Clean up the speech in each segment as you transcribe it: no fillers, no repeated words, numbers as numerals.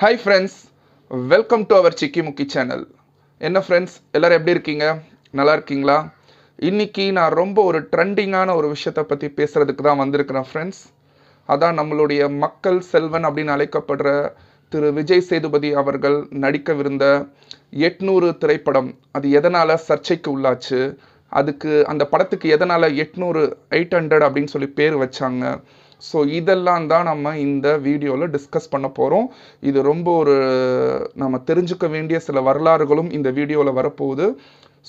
Hi friends, welcome to our Chikki Mukki channel. என்ன friends எல்லாரும் எப்படி இருக்கீங்க? நல்லா இருக்கீங்களா? இன்னைக்கு நான் ரொம்ப ஒரு ட்ரெண்டிங்கான ஒரு விஷயத்தை பற்றி பேசுகிறதுக்கு தான் வந்திருக்கிறேன் ஃப்ரெண்ட்ஸ். அதான் நம்மளுடைய மக்கள் செல்வன் அப்படின்னு அழைக்கப்படுற திரு விஜய் சேதுபதி அவர்கள் நடிக்கவிருந்த 800 திரைப்படம் அது எதனால் சர்ச்சைக்கு உள்ளாச்சு, அதுக்கு அந்த படத்துக்கு எதனால் 800 அப்படின்னு சொல்லி பேர் வச்சாங்க. ஸோ இதெல்லாம் தான் நம்ம இந்த வீடியோவில் டிஸ்கஸ் பண்ண போகிறோம். இது ரொம்ப ஒரு நம்ம தெரிஞ்சுக்க வேண்டிய சில வரலாறுகளும் இந்த வீடியோவில் வரப்போகுது.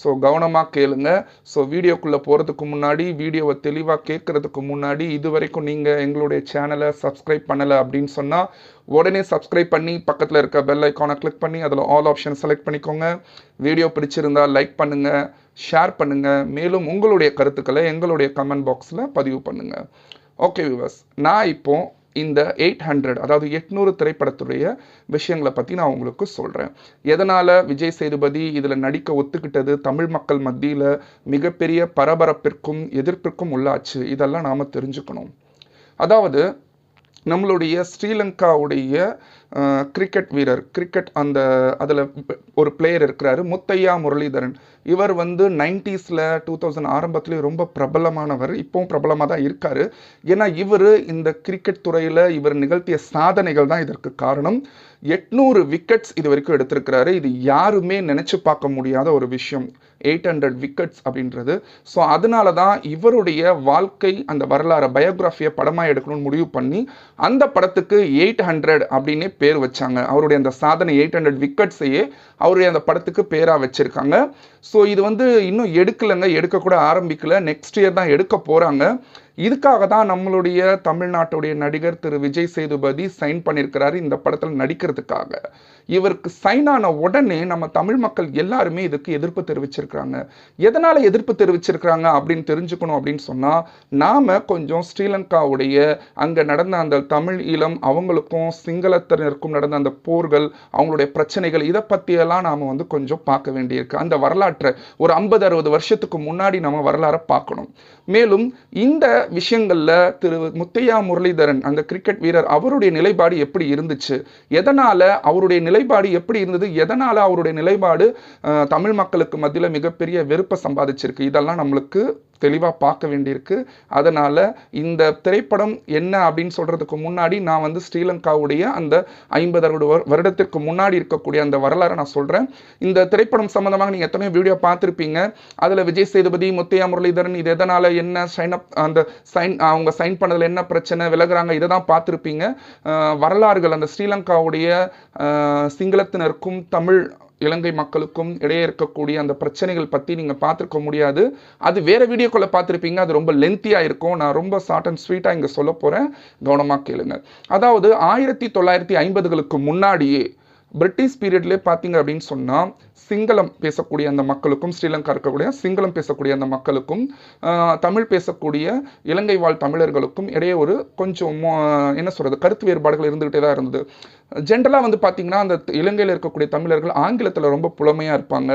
ஸோ கவனமாக கேளுங்க. ஸோ வீடியோக்குள்ளே போகிறதுக்கு முன்னாடி, வீடியோவை தெளிவாக கேட்குறதுக்கு முன்னாடி, இது வரைக்கும் நீங்கள் எங்களுடைய சேனலை சப்ஸ்கிரைப் பண்ணலை அப்படின்னு சொன்னால் உடனே சப்ஸ்கிரைப் பண்ணி பக்கத்தில் இருக்க பெல் ஐக்கானை கிளிக் பண்ணி அதில் ஆல் ஆப்ஷன் செலக்ட் பண்ணிக்கோங்க. வீடியோ பிடிச்சிருந்தால் லைக் பண்ணுங்கள், ஷேர் பண்ணுங்கள். மேலும் உங்களுடைய கருத்துக்களை எங்களுடைய கமெண்ட் பாக்ஸில் பதிவு பண்ணுங்கள். ஓகே வியூவர்ஸ், நான் இப்போ இந்த 800 அதாவது 800 திரைப்படத்துடைய விஷயங்களை பற்றி நான் உங்களுக்கு சொல்கிறேன். எதனால் விஜய் சேதுபதி இதில் நடிக்க ஒத்துக்கிட்டது தமிழ் மக்கள் மத்தியில் மிகப்பெரிய பரபரப்பிற்கும் எதிர்ப்பிற்கும் உள்ளாச்சு, இதெல்லாம் நாம் தெரிஞ்சுக்கணும். அதாவது நம்மளுடைய ஸ்ரீலங்காவுடைய கிரிக்கெட் வீரர், அந்த அதில் ஒரு பிளேயர் இருக்கிறாரு, முத்தையா முரளிதரன். இவர் 90s 2000 ஆரம்பத்துலேயும் ரொம்ப பிரபலமானவர், இப்போவும் பிரபலமாக தான் இருக்கார். ஏன்னா இவர் இந்த கிரிக்கெட் துறையில் இவர் நிகழ்த்திய சாதனைகள் தான் இதற்கு காரணம். 800 விக்கெட்ஸ் இது வரைக்கும் எடுத்திருக்கிறாரு. இது யாருமே நினச்சி பார்க்க முடியாத ஒரு விஷயம், 800 விக்கெட்ஸ் அப்படின்றது. ஸோ அதனால தான் இவருடைய வாழ்க்கை அந்த வரலாறு பயோகிராஃபியை படமாக எடுக்கணும்னு முடிவு பண்ணி அந்த படத்துக்கு 800 அப்படின்னே பேர் வச்சாங்க. அவருடைய அந்த சாதனை 800 விக்கெட்ஸையே அவருடைய அந்த படத்துக்கு பேராக வச்சுருக்காங்க. ஸோ இது இன்னும் எடுக்கலைங்க, எடுக்கக்கூட ஆரம்பிக்கல, நெக்ஸ்ட் இயர் தான் எடுக்க போகிறாங்க. இதுக்காக தான் நம்மளுடைய தமிழ்நாட்டுடைய நடிகர் திரு விஜய் சேதுபதி சைன் பண்ணியிருக்கிறாரு இந்த படத்தில் நடிக்கிறதுக்காக. இவருக்கு சைன் ஆன உடனே நம்ம தமிழ் மக்கள் எல்லாருமே இதுக்கு எதிர்ப்பு தெரிவிச்சிருக்கிறாங்க. எதனால் எதிர்ப்பு தெரிவிச்சிருக்கிறாங்க அப்படின்னு தெரிஞ்சுக்கணும் அப்படின்னு சொன்னால், நாம் கொஞ்சம் ஸ்ரீலங்காவுடைய அங்கே நடந்த அந்த தமிழ் ஈழம், அவங்களுக்கும் சிங்களத்தினருக்கும் நடந்த அந்த போர்கள், அவங்களுடைய பிரச்சனைகள், இதை பற்றியெல்லாம் நாம் கொஞ்சம் பார்க்க வேண்டியிருக்கு. அந்த வரலாற்றை ஒரு 50-60 வருஷத்துக்கு முன்னாடி நம்ம வரலாறை பார்க்கணும். மேலும் இந்த விஷயங்கள்ல திரு முத்தையா முரளிதரன் அந்த கிரிக்கெட் வீரர், அவருடைய நிலைப்பாடு எப்படி இருந்துச்சு, எதனால அவருடைய நிலைப்பாடு எப்படி இருந்தது, எதனால அவருடைய நிலைப்பாடு தமிழ் மக்களுக்கு மத்தியில் மிகப்பெரிய வெறுப்பை சம்பாதிச்சிருக்கு, இதெல்லாம் நம்மளுக்கு தெளிவாக பார்க்க வேண்டியிருக்கு. அதனால் இந்த திரைப்படம் என்ன அப்படின்னு சொல்கிறதுக்கு முன்னாடி நான் ஸ்ரீலங்காவுடைய அந்த 50-60 வருடத்திற்கு முன்னாடி இருக்கக்கூடிய அந்த வரலாறை நான் சொல்கிறேன். இந்த திரைப்படம் சம்மந்தமாக நீங்கள் எத்தனையோ வீடியோ பார்த்துருப்பீங்க. அதில் விஜய் சேதுபதி, முத்தையா முரளிதரன் இது எதனால், என்ன அவங்க சைன் பண்ணதில் என்ன பிரச்சனை, விலகுறாங்க, இதை தான் பார்த்துருப்பீங்க. வரலாறுகள் அந்த ஸ்ரீலங்காவுடைய சிங்களத்தினருக்கும் தமிழ் இலங்கை மக்களுக்கும் இடையே இருக்கக்கூடிய அந்த பிரச்சனைகள் பற்றி நீங்கள் பார்த்துருக்க முடியாது. அது வேறு வீடியோக்குள்ளே பார்த்துருப்பீங்க, அது ரொம்ப லென்த்தியாக இருக்கும். நான் ரொம்ப ஷார்ட் அண்ட் ஸ்வீட்டாக இங்கே சொல்ல போகிறேன், கவனமாக கேளுங்க. அதாவது 1950களுக்கு முன்னாடியே பிரிட்டிஷ் பீரியட்லேயே பார்த்தீங்க அப்படின்னு சொன்னால், சிங்களம் பேசக்கூடிய அந்த மக்களுக்கும், ஸ்ரீலங்கா இருக்கக்கூடிய சிங்களம் பேசக்கூடிய அந்த மக்களுக்கும், தமிழ் பேசக்கூடிய இலங்கை வாழ் தமிழர்களுக்கும் இடையே ஒரு கொஞ்சம் என்ன சொல்கிறது, கருத்து வேறுபாடுகள் இருந்துகிட்டே தான் இருந்தது. ஜென்ரலாக பார்த்தீங்கன்னா அந்த இலங்கையில் இருக்கக்கூடிய தமிழர்கள் ஆங்கிலத்தில் ரொம்ப புலமையாக இருப்பாங்க,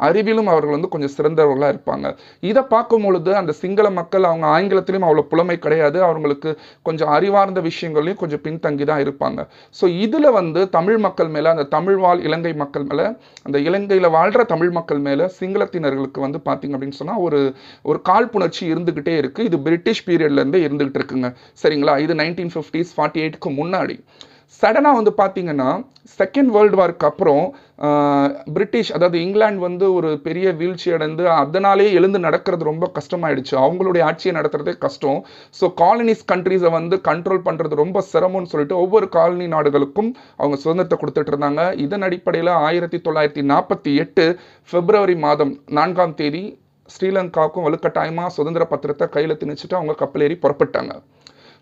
அறிவிலும் அவர்கள் கொஞ்சம் சிறந்தவர்களாக இருப்பாங்க. இதை பார்க்கும் பொழுது அந்த சிங்கள மக்கள் அவங்க ஆங்கிலத்திலையும் அவ்வளோ புலமை கிடையாது, அவங்களுக்கு கொஞ்சம் அறிவார்ந்த விஷயங்களையும் கொஞ்சம் பின்தங்கி தான் இருப்பாங்க. ஸோ இதில் தமிழ் மக்கள் மேலே, அந்த தமிழ் வாழ் இலங்கை மக்கள் மேலே, அந்த இலங்கையில் வாழ்கிற தமிழ் மக்கள் மேலே சிங்களத்தினர்களுக்கு பார்த்தீங்க அப்படின்னு சொன்னால் ஒரு காழ்ப்புணர்ச்சி இருந்துக்கிட்டே இருக்குது. இது பிரிட்டிஷ் பீரியட்லேருந்தே இருந்துகிட்டு இருக்குங்க, சரிங்களா? இது 1950s 48க்கு முன்னாடி. சடனாக பார்த்தீங்கன்னா செகண்ட் வேர்ல்டு வார்க்கு அப்புறம் பிரிட்டிஷ், அதாவது இங்கிலாந்து ஒரு பெரிய வீழ்ச்சி அடைந்து அதனாலே எழுந்து நடக்கிறது ரொம்ப கஷ்டமாயிடுச்சு. அவங்களுடைய ஆட்சியை நடத்துறதே கஷ்டம். ஸோ காலனிஸ் கண்ட்ரீஸை கண்ட்ரோல் பண்ணுறது ரொம்ப சிரமம்னு சொல்லிட்டு ஒவ்வொரு காலனி நாடுகளுக்கும் அவங்க சுதந்திரத்தை கொடுத்துட்டு இருந்தாங்க. இதன் அடிப்படையில் 1948 பிப்ரவரி மாதம் 4ஆம் தேதி ஸ்ரீலங்காவுக்கும் வலுக்கட்டாயமாக சுதந்திர பத்திரத்தை கையில் திணிச்சுட்டு அவங்க கப்பலேறி புறப்பட்டாங்க.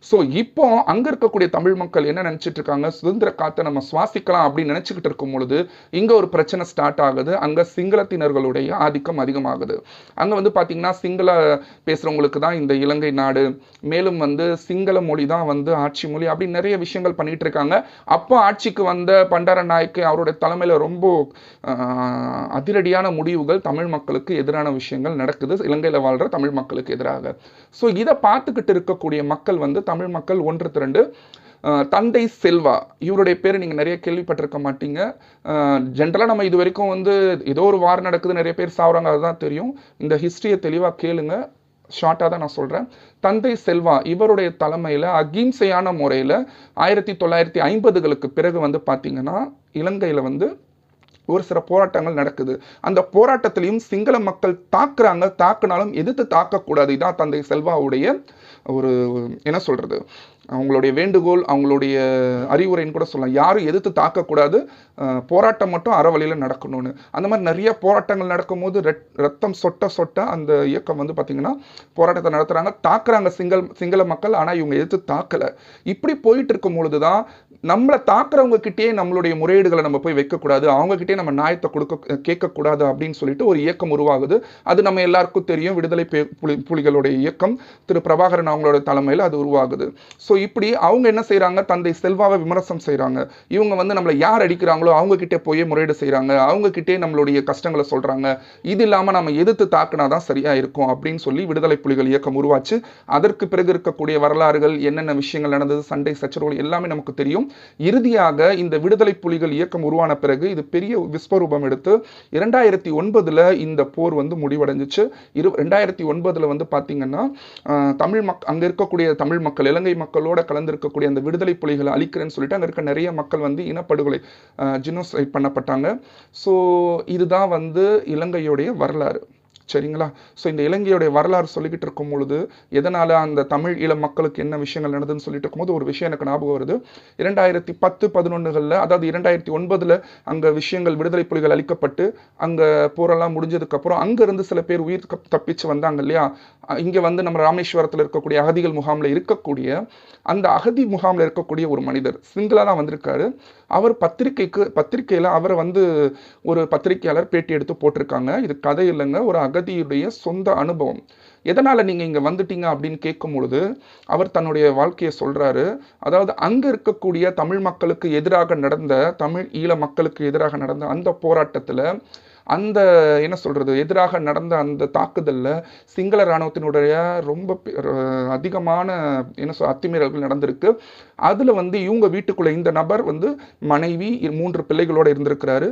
ஸோ இப்போ அங்கே இருக்கக்கூடிய தமிழ் மக்கள் என்ன நினச்சிட்டு இருக்காங்க, சுதந்திர காற்றை நம்ம சுவாசிக்கலாம் அப்படின்னு நினச்சிக்கிட்டு இருக்கும் பொழுது இங்கே ஒரு பிரச்சனை ஸ்டார்ட் ஆகுது. அங்கே சிங்களத்தினர்களுடைய ஆதிக்கம் அதிகமாகுது. அங்கே பார்த்தீங்கன்னா சிங்கள பேசுகிறவங்களுக்கு தான் இந்த இலங்கை நாடு, மேலும் சிங்கள மொழி தான் ஆட்சி மொழி, அப்படி நிறைய விஷயங்கள் பண்ணிட்டு இருக்காங்க. அப்போ ஆட்சிக்கு வந்த பண்டார நாயக்கு அவருடைய தலைமையில் ரொம்ப அதிரடியான முடிவுகள் தமிழ் மக்களுக்கு எதிரான விஷயங்கள் நடக்குது, இலங்கையில் வாழ்கிற தமிழ் மக்களுக்கு எதிராக. ஸோ இதை பார்த்துக்கிட்டு இருக்கக்கூடிய மக்கள் தமிழ் மக்கள் ஒன்று திரண்டு தந்தை செல்வா, இவருடைய பேர் நீங்கள் நிறைய கேள்விப்பட்டிருக்க மாட்டீங்க. ஜென்ரலாக நம்ம இது வரைக்கும் வந்து ஏதோ ஒரு வார் நடக்குது, நிறைய பேர் சாவுறாங்க, அதுதான் தெரியும். இந்த ஹிஸ்ட்ரியை தெளிவாக கேளுங்க, ஷார்ட்டாக தான் நான் சொல்கிறேன். தந்தை செல்வா இவருடைய தலைமையில் அகிம்சையான முறையில் 1950களுக்கு பிறகு வந்து பார்த்தீங்கன்னா இலங்கையில் வந்து ஒரு சில போராட்டங்கள் நடக்குது. அந்த போராட்டத்திலையும் சிங்கள மக்கள் தாக்குனாலும் எதிர்த்து தாக்கக்கூடாது. இதான் தந்தை செல்வாவுடைய ஒரு என்ன சொல்றது, அவங்களுடைய வேண்டுகோள், அவங்களுடைய அறிவுரைன்னு கூட சொல்லலாம். யாரும் எதிர்த்து தாக்கக்கூடாது, போராட்டம் மட்டும் அறவழியில் நடக்கணும்னு. அந்த மாதிரி நிறைய போராட்டங்கள் நடக்கும்போது ரத்தம் சொட்ட அந்த இயக்கம் வந்து பார்த்தீங்கன்னா போராட்டத்தை நடத்துகிறாங்க, தாக்குறாங்க சிங்கள மக்கள். ஆனால் இவங்க எதிர்த்து தாக்கலை. இப்படி போயிட்டு இருக்கும் பொழுது தான் நம்மளை தாக்குறவங்க கிட்டே நம்மளுடைய முறையீடுகளை நம்ம போய் வைக்கக்கூடாது, அவங்ககிட்டே நம்ம நியாயத்தை கேட்கக்கூடாது அப்படின்னு சொல்லிட்டு ஒரு இயக்கம் உருவாகுது. அது நம்ம எல்லாருக்கும் தெரியும், விடுதலை புலிகளுடைய இயக்கம், திரு பிரபாகரன் அவங்களோட தலைமையில் அது உருவாகுது. ஸோ இப்படி அவங்க என்ன செய்கிறாங்க, தந்தை செல்வாவை விமர்சனம் செய்கிறாங்க. இவங்க வந்து நம்மளை யார் அடிக்கிறாங்களோ அவங்க கிட்டே போய் முறையீடு செய்கிறாங்க, அவங்க கிட்டே நம்மளுடைய கஷ்டங்களை சொல்கிறாங்க. இது இல்லாமல் நம்ம எதிர்த்து தாக்குனா தான் சரியாக இருக்கும் அப்படின்னு சொல்லி விடுதலை புலிகள் இயக்கம் உருவாச்சு. அதற்கு பிறகு இருக்கக்கூடிய வரலாறுகள், என்னென்ன விஷயங்கள் நடந்தது, சண்டை சச்சரவுகள் எல்லாமே நமக்கு தெரியும். இறுதியாக இந்த விடுதலை புலிகள் இயக்கம் உருவான பிறகு இது பெரிய விஸ்வரூபம் எடுத்து 2009 இந்த போர் வந்து முடிவடைஞ்சிச்சு. 2009 வந்து பார்த்தீங்கன்னா அங்கே இருக்கக்கூடிய தமிழ் மக்கள், இலங்கை மக்களோட கலந்திருக்கக்கூடிய அந்த விடுதலை புலிகளை அழிக்கிறேன்னு சொல்லிட்டு அங்கே இருக்க நிறைய மக்கள் வந்து இனப்படுகொலை, ஜினோசைட் பண்ணப்பட்டாங்க. ஸோ இதுதான் வந்து இலங்கையுடைய வரலாறு. சரிங்களா? ஸோ இந்த இலங்கையுடைய வரலாறு சொல்லிக்கிட்டு இருக்கும் பொழுது எதனால் அந்த தமிழ் ஈழ மக்களுக்கு என்ன விஷயங்கள் நடந்ததுன்னு சொல்லிட்டு இருக்கும்போது ஒரு விஷயம் எனக்கு ஞாபகம் வருது. 2010-11களில், அதாவது 2009 அங்கே விஷயங்கள் விடுதலை புலிகள் அளிக்கப்பட்டு அங்கே போரெல்லாம் முடிஞ்சதுக்கப்புறம் அங்கேருந்து சில பேர் உயிர் தப்பிச்சு வந்தாங்க இல்லையா? இங்கே வந்து நம்ம ராமேஸ்வரத்தில் இருக்கக்கூடிய அகதிகள் முகாமில் இருக்கக்கூடிய அந்த அகதி முகாமில் இருக்கக்கூடிய ஒரு மனிதர் சிங்கிளாக தான் வந்திருக்காரு. அவர் பத்திரிக்கையில் அவரை வந்து ஒரு பத்திரிகையாளர் பேட்டி எடுத்து போட்டிருக்காங்க. இது கதை இல்லைங்க, ஒரு அகதியுடைய சொந்த அனுபவம். எதனால் நீங்கள் இங்கே வந்துட்டீங்க அப்படின்னு கேட்கும் பொழுது அவர் தன்னுடைய வாழ்க்கையை சொல்கிறாரு. அதாவது அங்கே இருக்கக்கூடிய தமிழ் மக்களுக்கு எதிராக நடந்த, தமிழ் ஈழ மக்களுக்கு எதிராக நடந்த அந்த போராட்டத்தில், அந்த என்ன சொல்கிறது, எதிராக நடந்த அந்த தாக்குதலில் சிங்கள இராணுவத்தினுடைய ரொம்ப அதிகமான அத்துமீறல்கள் நடந்திருக்கு. அதில் வந்து இவங்க வீட்டுக்குள்ளே இந்த நபர் வந்து மனைவி 3 பிள்ளைகளோடு இருந்திருக்கிறாரு.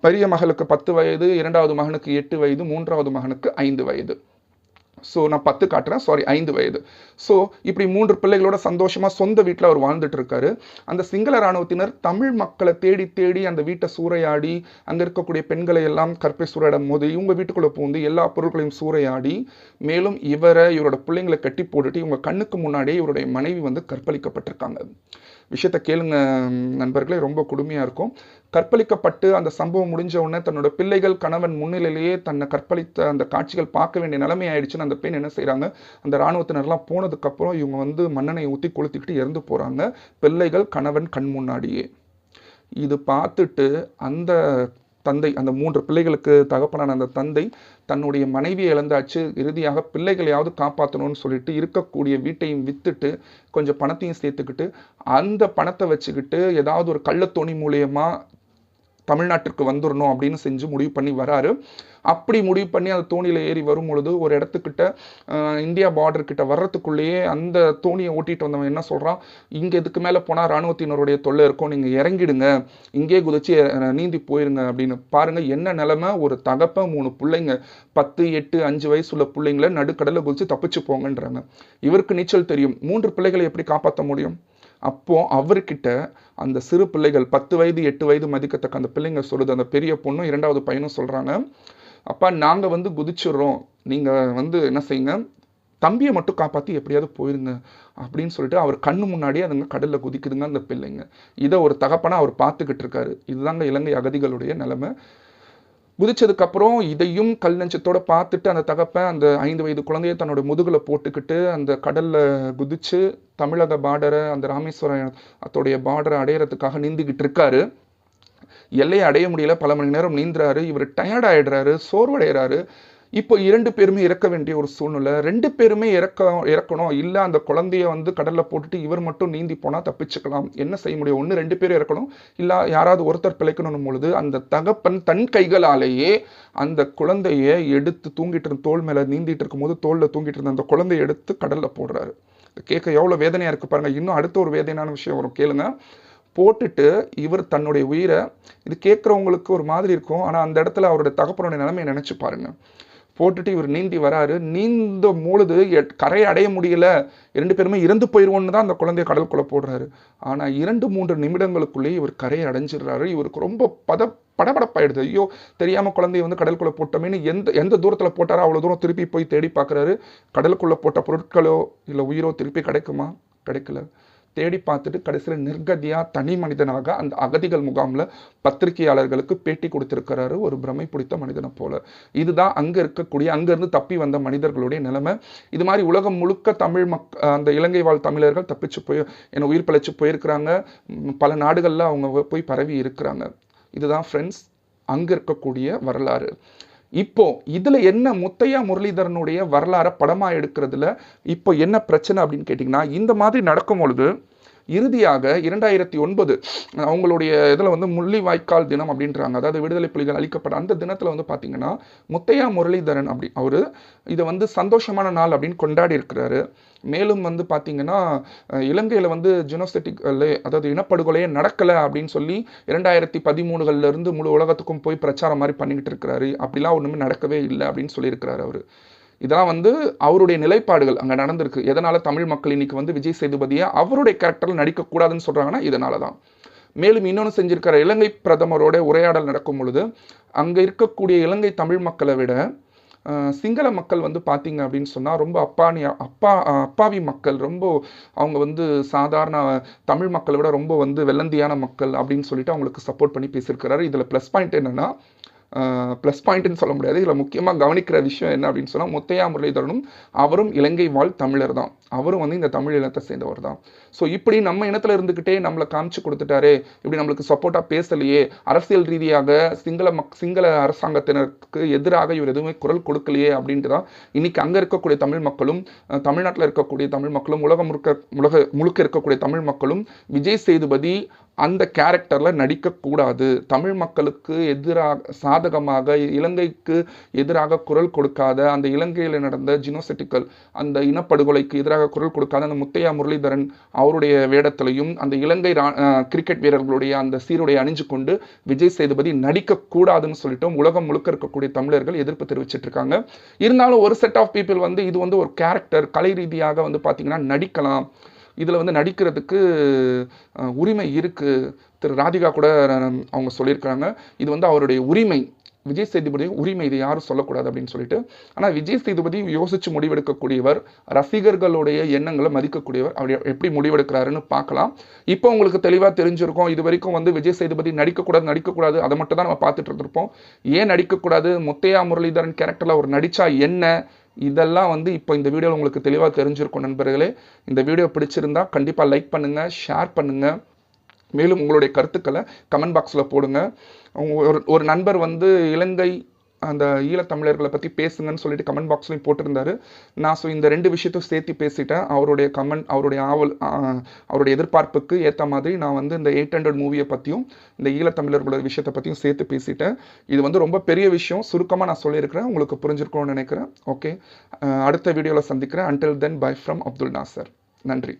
பெரிய மகளுக்கு 10 வயது, 2வது மகனுக்கு 8 வயது, 3வது மகனுக்கு 5 வயது. ஸோ நான் 10 காட்டுறேன், சாரி 5 வயது. ஸோ இப்படி 3 பிள்ளைகளோட சந்தோஷமாக சொந்த வீட்டில் அவர் வாழ்ந்துட்டு இருக்காரு. அந்த சிங்கள இராணுவத்தினர் தமிழ் மக்களை தேடி அந்த வீட்டை சூறையாடி, அங்கே இருக்கக்கூடிய பெண்களை எல்லாம் கற்பை சூறையாடும் போது இவங்க வீட்டுக்குள்ளே பூந்து எல்லா பொருட்களையும் சூறையாடி, மேலும் இவரோட பிள்ளைங்களை கட்டி போட்டுட்டு இவங்க கண்ணுக்கு முன்னாடியே இவருடைய மனைவி வந்து கற்பழிக்கப்பட்டிருக்காங்க. விஷயத்தை கேளுங்க நண்பர்களே, ரொம்ப கொடுமையாக இருக்கும். கற்பழிக்கப்பட்டு அந்த சம்பவம் முடிஞ்ச உடனே தன்னோட பிள்ளைகள், கணவன் முன்னிலையிலேயே தன்னை கற்பழித்த அந்த காட்சிகள் பார்க்க வேண்டிய நிலைமை ஆயிடுச்சுன்னு அந்த பெண் என்ன செய்கிறாங்க, அந்த இராணுவத்தினர்லாம் போனதுக்கப்புறம் இவங்க வந்து மண்ணெண்ணெயை ஊற்றி கொளுத்திக்கிட்டு இறந்து போகிறாங்க, பிள்ளைகள் கணவன் கண் முன்னாடியே. இது பார்த்துட்டு அந்த தந்தை, அந்த 3 பிள்ளைகளுக்கு தகப்பனான அந்த தந்தை தன்னுடைய மனைவியை இழந்தாச்சு. இறுதியாக பிள்ளைகளையாவது காப்பாற்றணும்னு சொல்லிட்டு இருக்கக்கூடிய வீட்டையும் விற்றுட்டு கொஞ்சம் பணத்தையும் சேர்த்துக்கிட்டு அந்த பணத்தை வச்சுக்கிட்டு ஏதாவது ஒரு கள்ளத்தோணி மூலியமா தமிழ்நாட்டிற்கு வந்துடணும் அப்படின்னு செஞ்சு முடிவு பண்ணி வராரு. அப்படி முடிவு பண்ணி அந்த தோணியில் ஏறி வரும் பொழுது ஒரு இடத்துக்கிட்ட இந்தியா பார்டர்கிட்ட வர்றதுக்குள்ளேயே அந்த தோணியை ஓட்டிட்டு வந்தவன் என்ன சொல்கிறான், இங்கே இதுக்கு மேலே போனால் இராணுவத்தினருடைய தொல்லை இருக்கும், நீங்கள் இறங்கிடுங்க, இங்கே குதிச்சு நீந்தி போயிருங்க அப்படின்னு. பாருங்கள் என்ன நிலைமை, ஒரு தகப்பன் 3 பிள்ளைங்க, 10, 8, 5 வயசுள்ள பிள்ளைங்களை நடுக்கடலில் குதிச்சு தப்பிச்சு போங்கன்றாங்க. இவருக்கு நீச்சல் தெரியும், 3 பிள்ளைகளை எப்படி காப்பாற்ற முடியும்? அப்போ அவர்கிட்ட அந்த சிறு பிள்ளைகள் 10 வயது 8 வயது மதிக்கத்தக்க அந்த பிள்ளைங்க சொல்லுது, அந்த பெரிய பொண்ணும் 2வது பையனும் சொல்கிறாங்க, அப்பா நாங்கள் வந்து குதிச்சிடுறோம், நீங்கள் வந்து என்ன செய்யுங்க, தம்பியை மட்டும் காப்பாற்றி எப்படியாவது போயிருங்க அப்படின்னு சொல்லிட்டு அவர் கண்ணு முன்னாடியே அதுங்க கடலில் குதிக்குதுங்க அந்த பிள்ளைங்க. இதை ஒரு தகப்பனா அவர் பார்த்துக்கிட்டு இருக்காரு. இதுதாங்க இலங்கை அகதிகளுடைய நிலைமை. குதிச்சதுக்கப்புறம் இதையும் கல் நெஞ்சத்தோடு பார்த்துட்டு அந்த தகப்பன் அந்த 5 வயது குழந்தைய தன்னோட முதுகில் போட்டுக்கிட்டு அந்த கடலில் குதிச்சு தமிழக பார்டரை, அந்த ராமேஸ்வரத்தோடைய பார்டரை அடையிறதுக்காக நீந்திக்கிட்டு இருக்காரு. எல்லையை அடைய முடியல, பல மணி நேரம் நீந்துறாரு. இவர் டயர்ட் ஆகிடுறாரு, சோர்வடைகிறாரு. இப்போ 2 பேருமே இறக்க வேண்டிய ஒரு சூழ்நிலை. 2 பேருமே இறக்கணும், இல்லை அந்த குழந்தைய வந்து கடலில் போட்டுட்டு இவர் மட்டும் நீந்தி போனால் தப்பிச்சுக்கலாம். என்ன செய்ய முடியும், ஒன்று 2 பேரும் இறக்கணும், இல்லை யாராவது ஒருத்தர் பிழைக்கணும் பொழுது அந்த தகப்பன் தன் கைகளாலேயே அந்த குழந்தைய எடுத்து தூங்கிட்டு இருந்த தோல் மேலே நீந்திட்டு இருக்கும் போது தோளில் தூங்கிட்டு இருந்த அந்த குழந்தைய எடுத்து கடலில் போடுறாரு. கேட்க எவ்வளோ வேதனையாக இருக்குது பாருங்கள். இன்னும் அடுத்த ஒரு வேதனையான விஷயம் வரும், கேளுங்க. போட்டுட்டு இவர் தன்னுடைய உயிரை, இது கேட்குறவங்களுக்கு ஒரு மாதிரி இருக்கும், ஆனால் அந்த இடத்துல அவருடைய தகப்பனுடைய நிலைமையை நினச்சி பாருங்கள். போட்டுட்டு இவர் நீந்தி வராரு. நீந்த பொழுது கரையை அடைய முடியல, 2 பேருமே இறந்து போயிடுவோன்னு தான் அந்த குழந்தைய கடலுக்குள்ளே போடுறாரு. ஆனால் 2-3 நிமிடங்களுக்குள்ளேயே இவர் கரையை அடைஞ்சிடுறாரு. இவருக்கு ரொம்ப படபடப்பாயிடுது. ஐயோ, தெரியாமல் குழந்தைய வந்து கடலுக்குள்ளே போட்டோமேனு எந்த தூரத்தில் போட்டாரோ அவ்வளோ தூரம் திருப்பி போய் தேடி பார்க்குறாரு. கடலுக்குள்ளே போட்ட பொருட்களோ இல்லை உயிரோ திருப்பி கிடைக்குமா? கிடைக்கல. தேடி பார்த்துட்டு கடைசியில் நிர்கதியாக தனி மனிதனாக அந்த அகதிகள் முகாமில் பத்திரிகையாளர்களுக்கு பேட்டி கொடுத்திருக்கிறாரு, ஒரு பிரமை பிடித்த மனிதனை போல. இதுதான் அங்கே இருக்கக்கூடிய, அங்கேருந்து தப்பி வந்த மனிதர்களுடைய நிலைமை. இது மாதிரி உலகம் முழுக்க அந்த இலங்கை வாழ் தமிழர்கள் தப்பிச்சு உயிர் பிழைச்சு போயிருக்கிறாங்க. பல நாடுகளில் அவங்க போய் பரவி இருக்கிறாங்க. இதுதான் ஃப்ரெண்ட்ஸ் அங்கே இருக்கக்கூடிய வரலாறு. இப்போ இதுல என்ன முத்தையா முரளிதரனுடைய வரலாறை படமா எடுக்கிறதுல இப்போ என்ன பிரச்சனை அப்படின்னு கேட்டிங்கன்னா, இந்த மாதிரி நடக்கும் பொழுது இறுதியாக 2009 அவங்களுடைய இதில் வந்து முள்ளிவாய்க்கால் தினம் அப்படின்றாங்க, அதாவது விடுதலை புலிகள் அளிக்கப்பட்ட அந்த தினத்தில் வந்து பார்த்தீங்கன்னா முத்தையா முரளிதரன் அப்படி அவர் இதை வந்து சந்தோஷமான நாள் அப்படின்னு கொண்டாடி இருக்கிறாரு. மேலும் வந்து பார்த்தீங்கன்னா இலங்கையில் வந்து ஜெனோசிட்டிக், அதாவது இனப்படுகொலையே நடக்கலை அப்படின்னு சொல்லி 2013 முழு உலகத்துக்கும் போய் பிரச்சாரம் மாதிரி பண்ணிக்கிட்டு இருக்கிறாரு. அப்படிலாம் ஒன்றுமே நடக்கவே இல்லை அப்படின்னு சொல்லியிருக்கிறாரு அவர். இதெல்லாம் வந்து அவருடைய நிலைப்பாடுகள் அங்கே நடந்திருக்கு. எதனால் தமிழ் மக்கள் இன்னைக்கு வந்து விஜய் சேதுபதியை அவருடைய கேரக்டரில் நடிக்கக்கூடாதுன்னு சொல்கிறாங்கன்னா இதனால தான். மேலும் இன்னொன்று செஞ்சிருக்கிற, இலங்கை பிரதமரோட உரையாடல் நடக்கும் பொழுது அங்கே இருக்கக்கூடிய இலங்கை தமிழ் மக்களை விட சிங்கள மக்கள் வந்து பார்த்தீங்க அப்படின்னு சொன்னால் ரொம்ப அப்பாவி மக்கள், ரொம்ப அவங்க வந்து சாதாரண தமிழ் மக்களை விட ரொம்ப வந்து வெள்ளந்தியான மக்கள் அப்படின்னு சொல்லிட்டு அவங்களுக்கு சப்போர்ட் பண்ணி பேசியிருக்கிறாரு. இதில் ப்ளஸ் பாயிண்ட் என்னென்னா, ப்ளஸ் பாயிண்ட்னு சொல்ல முடியாது, இதில் முக்கியமாக கவனிக்கிற விஷயம் என்ன அப்படின்னு சொன்னால், முத்தையா முரளிதரனும் அவரும் இலங்கை வாழ் தமிழர் தான். அவரும் வந்து இந்த தமிழ் இனத்தை சேர்ந்தவர் தான். ஸோ இப்படி நம்ம இனத்தில் இருந்துக்கிட்டே நம்மளை காமிச்சு கொடுத்துட்டாரு, இப்படி நம்மளுக்கு சப்போர்ட்டாக பேசலையே, அரசியல் ரீதியாக சிங்கள அரசாங்கத்தினருக்கு எதிராக இவர் எதுவுமே குரல் கொடுக்கலையே அப்படின்ட்டு தான் இன்னைக்கு அங்கே இருக்கக்கூடிய தமிழ் மக்களும், தமிழ்நாட்டில் இருக்கக்கூடிய தமிழ் மக்களும், உலகம் முழுக்க இருக்கக்கூடிய தமிழ் மக்களும் விஜய் சேதுபதி அந்த கேரக்டரில் நடிக்கக்கூடாது, தமிழ் மக்களுக்கு எதிராக சாதகமாக இலங்கைக்கு எதிராக குரல் கொடுக்காத, அந்த இலங்கையில் நடந்த ஜினோசெட்டிக்கல் அந்த இனப்படுகொலைக்கு எதிராக குரல் கொடுக்காத அந்த முத்தையா முரளிதரன் அவருடைய வேடத்திலையும் அந்த இலங்கை கிரிக்கெட் வீரர்களுடைய அந்த சீருடைய அணிஞ்சு கொண்டு விஜய் சேதுபதி நடிக்கக்கூடாதுன்னு சொல்லிட்டு உலகம் முழுக்க இருக்கக்கூடிய தமிழர்கள் எதிர்ப்பு தெரிவிச்சிட்டு இருக்காங்க. இருந்தாலும் ஒரு செட் ஆஃப் பீப்புள் வந்து இது வந்து ஒரு கேரக்டர், கலை ரீதியாக வந்து பார்த்தீங்கன்னா நடிக்கலாம், இதில் வந்து நடிக்கிறதுக்கு உரிமை இருக்குது. திரு ராதிகா கூட அவங்க சொல்லியிருக்கிறாங்க, இது வந்து அவருடைய உரிமை, விஜய் சேதுபதி உரிமை, இது யாரும் சொல்லக்கூடாது அப்படின்னு சொல்லிட்டு. ஆனால் விஜய் சேதுபதி யோசித்து முடிவெடுக்கக்கூடியவர், ரசிகர்களுடைய எண்ணங்களை மதிக்கக்கூடியவர். அவர் எப்படி முடிவெடுக்கிறாருன்னு பார்க்கலாம். இப்போ உங்களுக்கு தெளிவாக தெரிஞ்சிருக்கும். இது வரைக்கும் வந்து விஜய் சேதுபதி நடிக்கக்கூடாது அதை மட்டும் தான் நம்ம பார்த்துட்டு இருந்திருப்போம். ஏன் நடிக்கக்கூடாது, முத்தையா முரளிதரன் கேரக்டரில் அவர் நடித்தா என்ன, இதெல்லாம் வந்து இப்போ இந்த வீடியோவில் உங்களுக்கு தெளிவாக தெரிஞ்சிருக்கும் நண்பர்களே. இந்த வீடியோ பிடிச்சிருந்தா கண்டிப்பாக லைக் பண்ணுங்கள், ஷேர் பண்ணுங்கள். மேலும் உங்களுடைய கருத்துக்களை கமெண்ட் பாக்ஸில் போடுங்க. ஒரு நண்பர் வந்து இலங்கை அந்த ஈழத்தமிழர்களை பற்றி பேசுங்கன்னு சொல்லிட்டு கமெண்ட் பாக்ஸ்லையும் போட்டிருந்தாரு. நான் இந்த 2 விஷயத்தையும் சேர்த்து பேசிட்டேன். அவருடைய கமெண்ட், அவருடைய அவருடைய எதிர்பார்ப்புக்கு ஏற்ற மாதிரி நான் வந்து இந்த 800 மூவியை பற்றியும் இந்த ஈழத்தமிழர்களோட விஷயத்தை பற்றியும் சேர்த்து பேசிட்டேன். இது வந்து ரொம்ப பெரிய விஷயம், சுருக்கமாக நான் சொல்லியிருக்கிறேன், உங்களுக்கு புரிஞ்சிருக்கும்னு நினைக்கிறேன். ஓகே, அடுத்த வீடியோவில் சந்திக்கிறேன். Until then, bye from Abdul Nasser. நன்றி.